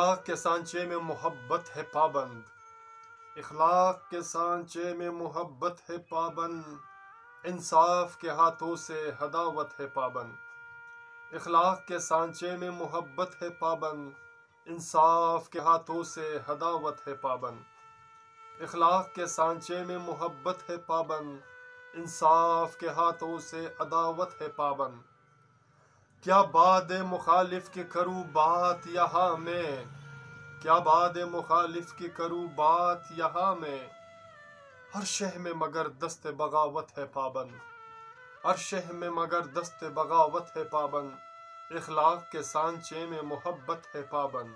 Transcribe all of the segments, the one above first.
اخلاق کے سانچے میں محبت ہے پابند، اخلاق کے سانچے میں محبت ہے پابند، انصاف کے ہاتھوں سے عداوت ہے پابند، اخلاق کے سانچے میں محبت ہے پابند، انصاف کے ہاتھوں سے عداوت ہے پابند، اخلاق کے سانچے میں محبت ہے پابند، انصاف کے ہاتھوں سے عداوت ہے پابند۔ کیا باد مخالف کی کروں بات یہاں میں، کیا باد مخالف کی کروں بات یہاں میں، ہر شہ میں مگر دست بغاوت ہے پابند، ہر شہ میں مگر دست بغاوت ہے پابند، اخلاق کے سانچے میں محبت ہے پابند۔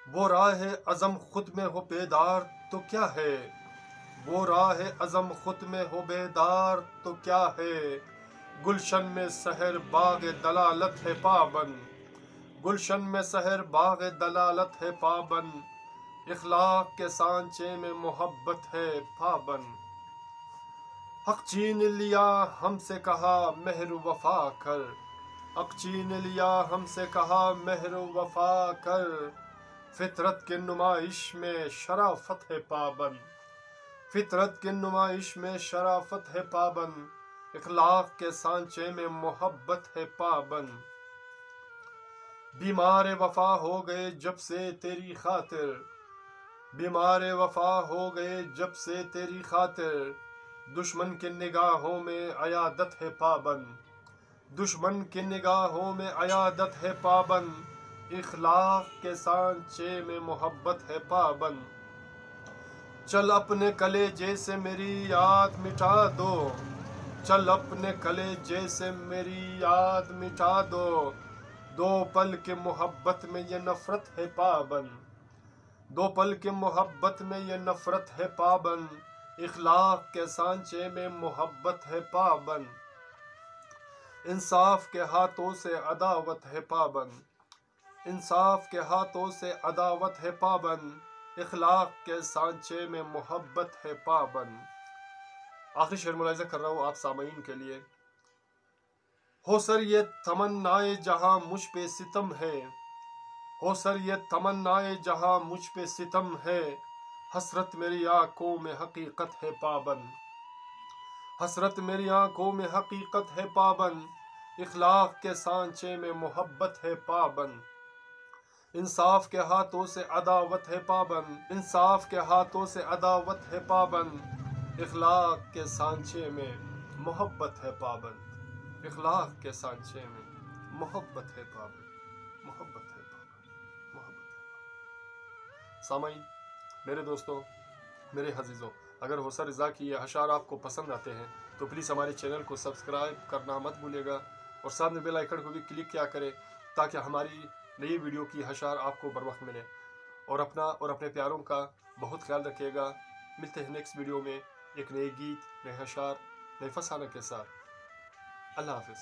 وہ راہ عزم خود میں ہو بیدار تو کیا ہے، وہ راہ عزم خود میں ہو بیدار تو کیا ہے، گلشن میں سحر باغ دلالت ہے پابند، گلشن میں سحر باغ دلالت ہے پابند، اخلاق کے سانچے میں محبت ہے پابند۔ حق چین لیا ہم سے کہا مہر وفا کر، حق چین لیا ہم سے کہا مہر وفا کر، فطرت کی نمائش میں شرافت ہے پابند، فطرت کی نمائش میں شرافت ہے پابند، اخلاق کے سانچے میں محبت ہے پابند۔ بیمار وفا ہو گئے جب سے تیری خاطر، بیمار وفا ہو گئے جب سے تیری خاطر، دشمن کی نگاہوں میں عیادت ہے پابند، دشمن کی نگاہوں میں عیادت ہے پابند، اخلاق کے سانچے میں محبت ہے پابند۔ چل اپنے کلیجے سے میری یاد مٹا دو، چل اپنے کلیجے سے میری یاد مٹا دو، دو پل کی محبت میں یہ نفرت ہے پابند، دو پل کی محبت میں یہ نفرت ہے پابند، اخلاق کے سانچے میں محبت ہے پابند۔ انصاف کے ہاتھوں سے عداوت ہے پابند، انصاف کے ہاتھوں سے عداوت ہے پابند، اخلاق کے سانچے میں محبت ہے پابند۔ آخری شعر ملاحظہ کر رہا ہوں آپ سامعین کے لیے۔ ہو سر یہ تمنائے جہاں مجھ پہ ستم ہے، ہو سر یہ تمنائے جہاں مجھ پہ ستم ہے، حسرت میری آنکھوں میں حقیقت ہے پابند، حسرت میری آنکھوں میں حقیقت ہے پابند، اخلاق کے سانچے میں محبت ہے پابند۔ انصاف کے ہاتھوں سے عداوت ہے پابند، انصاف کے ہاتھوں سے عداوت ہے پابند، اخلاق کے سانچے میں محبت ہے پابند، اخلاق کے سانچے میں محبت ہے پابند، محبت ہے پابند، محبت ہے پابند۔ سامعین، میرے دوستوں، میرے عزیزوں، اگر حسن رضا کی یہ اشعار آپ کو پسند آتے ہیں تو پلیز ہمارے چینل کو سبسکرائب کرنا مت بھولیے گا، اور ساتھ میں بیل آئیکن کو بھی کلک کیا کریں تاکہ ہماری نئی ویڈیو کی اشعار آپ کو بر وقت ملے، اور اپنا اور اپنے پیاروں کا بہت خیال رکھیے گا۔ ملتے ہیں نیکسٹ ویڈیو میں ایک نئے گیت، نئے اشعار، نئے فسانہ کے ساتھ۔ اللہ حافظ۔